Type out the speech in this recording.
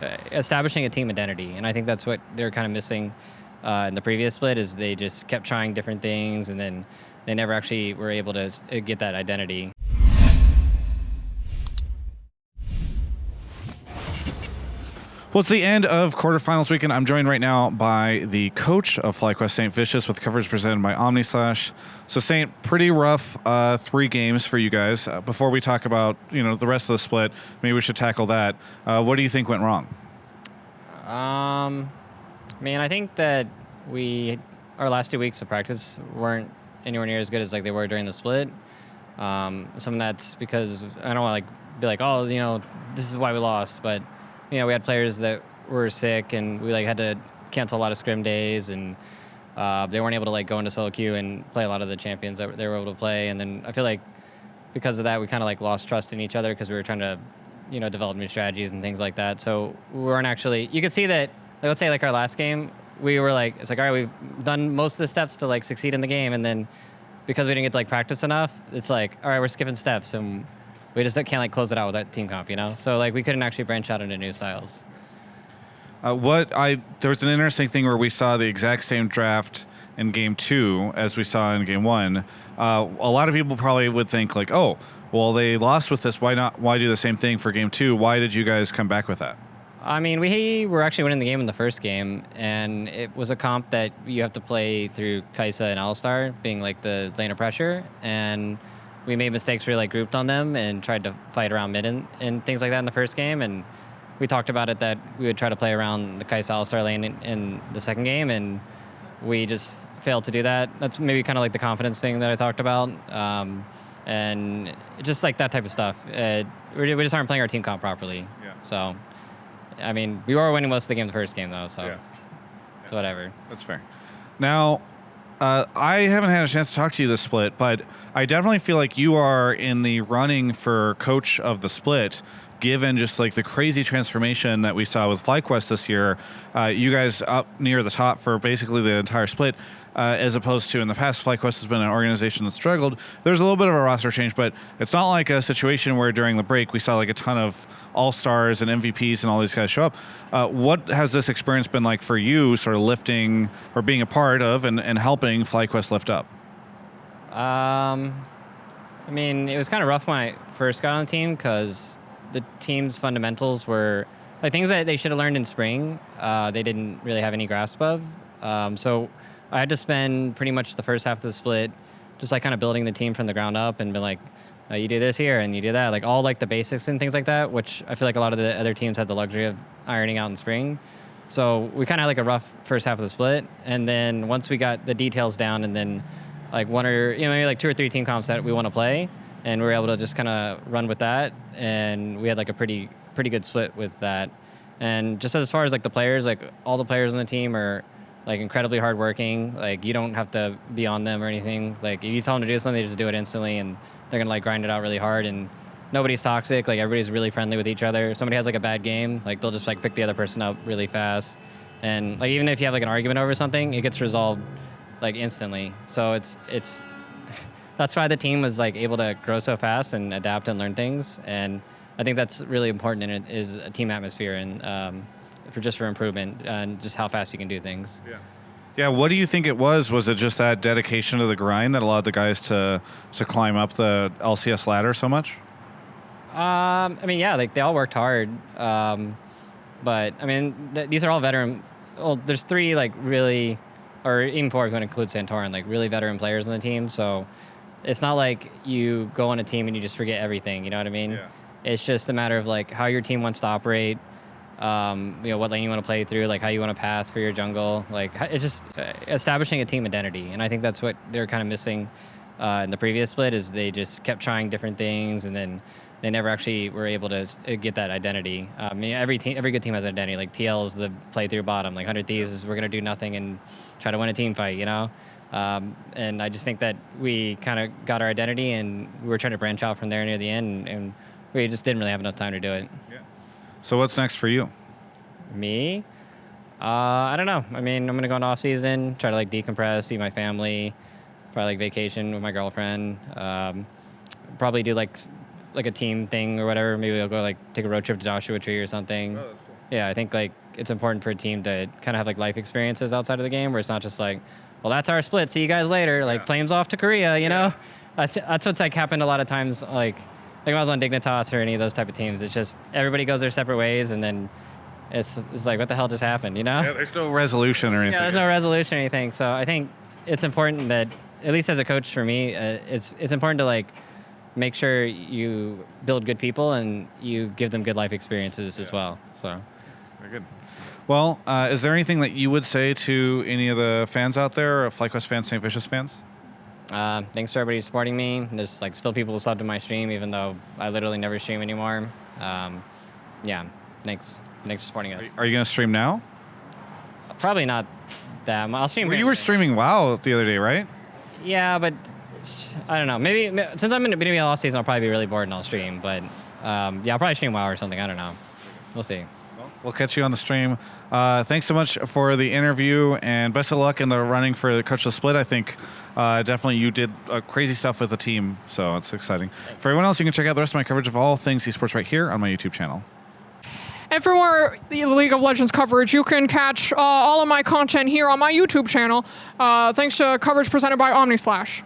establishing a team identity, and I think that's what they're kind of missing in the previous split. Is they just kept trying different things, and then they never actually were able to get that identity. Well, it's the end of quarterfinals weekend. I'm joined right now by the coach of FlyQuest, Saintvicious, with coverage presented by OmniSlash. So, Saint, pretty rough 3 games for you guys. Before we talk about the rest of the split, maybe we should tackle that. What do you think went wrong? I think that our last 2 weeks of practice weren't anywhere near as good as like they were during the split. Some of that's because I don't want to be like, oh, this is why we lost, but we had players that were sick, and we had to cancel a lot of scrim days, and they weren't able to go into solo queue and play a lot of the champions that they were able to play. And then I feel like because of that, we kind of lost trust in each other because we were trying to, develop new strategies and things like that. So we weren't actually. You could see that. Let's say our last game, we were it's all right, we've done most of the steps to succeed in the game, and then because we didn't get to practice enough, it's all right, we're skipping steps, and we just can't close it out with that team comp, So we couldn't actually branch out into new styles. There was an interesting thing where we saw the exact same draft in game 2 as we saw in game 1. A lot of people probably would think oh, well, they lost with this. Why do the same thing for game 2? Why did you guys come back with that? We were actually winning the game in the first game, and it was a comp that you have to play through Kaisa and Alistar being the lane of pressure, and we made mistakes. We grouped on them and tried to fight around mid and things like that in the first game. And we talked about it that we would try to play around the Kaisa Alistar lane in the second game, and we just failed to do that. That's maybe kind of the confidence thing that I talked about, and just that type of stuff. We just aren't playing our team comp properly. Yeah. So, we were winning most of the game the first game though, so yeah. It's whatever. That's fair. Now, I haven't had a chance to talk to you this split, but I definitely feel like you are in the running for coach of the split, given just the crazy transformation that we saw with FlyQuest this year. You guys up near the top for basically the entire split, as opposed to in the past, FlyQuest has been an organization that struggled. There's a little bit of a roster change, but it's not like a situation where during the break we saw a ton of all-stars and MVPs and all these guys show up. What has this experience been like for you, sort of lifting or being a part of and helping FlyQuest lift up? It was kind of rough when I first got on the team because the team's fundamentals were things that they should have learned in spring. They didn't really have any grasp of. So I had to spend pretty much the first half of the split just kind of building the team from the ground up and be you do this here and you do that, all the basics and things like that, which I feel a lot of the other teams had the luxury of ironing out in spring. So we kind of had a rough first half of the split, and then once we got the details down, and then one or maybe 2 or 3 team comps that we want to play, and we were able to just kind of run with that, and we had a pretty good split with that. And just as far as the players, all the players on the team are incredibly hardworking. You don't have to be on them or anything. If you tell them to do something, they just do it instantly, and they're gonna grind it out really hard. And nobody's toxic. Everybody's really friendly with each other. If somebody has a bad game, they'll just pick the other person up really fast. And even if you have an argument over something, it gets resolved instantly. So it's that's why the team was able to grow so fast and adapt and learn things. And I think that's really important in it, is a team atmosphere and for improvement and just how fast you can do things. Yeah. Yeah. What do you think it was? Was it just that dedication to the grind that allowed the guys to climb up the LCS ladder so much? Yeah, they all worked hard. But these are all veteran. Well, there's 3 really, or even 4 if you want to include Santorin, really veteran players on the team. So it's not you go on a team and you just forget everything. You know what I mean? Yeah. It's just a matter of how your team wants to operate. What lane you want to play through, how you want to path for your jungle. It's just establishing a team identity, and I think that's what they're kind of missing in the previous split. Is they just kept trying different things, and then they never actually were able to get that identity. Every good team has an identity. TL is the play through bottom. 100 Thieves is we're gonna do nothing and try to win a team fight. And I just think that we kind of got our identity, and we were trying to branch out from there near the end, and we just didn't really have enough time to do it. Yeah. So what's next for you? Me? I don't know. I'm going to go into off-season, try to decompress, see my family, probably vacation with my girlfriend. Probably do a team thing or whatever. Maybe I'll go take a road trip to Joshua Tree or something. Oh, that's cool. Yeah, I think like it's important for a team to kind of have like life experiences outside of the game, where it's not just like, well, that's our split. See you guys later. Like flames off to Korea. You know, that's what's like happened a lot of times. Like when I was on Dignitas or any of those type of teams, it's just everybody goes their separate ways, and then it's like, what the hell just happened? You know? Yeah, there's no resolution or anything. Yeah, there's no resolution or anything. So I think it's important that, at least as a coach for me, it's important to like make sure you build good people and you give them good life experiences as well. So. Very good. Well, is there anything that you would say to any of the fans out there, FlyQuest fans, Saintvicious fans? Thanks for everybody supporting me. There's like still people who sub to my stream, even though I literally never stream anymore. Yeah, thanks for supporting us. Are you going to stream now? Probably not that much. I'll stream. Well, you were streaming WoW the other day, right? Yeah, but I don't know. Maybe since I'm going to be off season, I'll probably be really bored and I'll stream. But yeah, I'll probably stream WoW or something. I don't know. We'll see. We'll catch you on the stream. Thanks so much for the interview, and best of luck in the running for the Coach of the Split. I think definitely you did crazy stuff with the team, so it's exciting. Thanks. For everyone else, you can check out the rest of my coverage of all things esports right here on my YouTube channel. And for more League of Legends coverage, you can catch all of my content here on my YouTube channel, thanks to coverage presented by OmniSlash.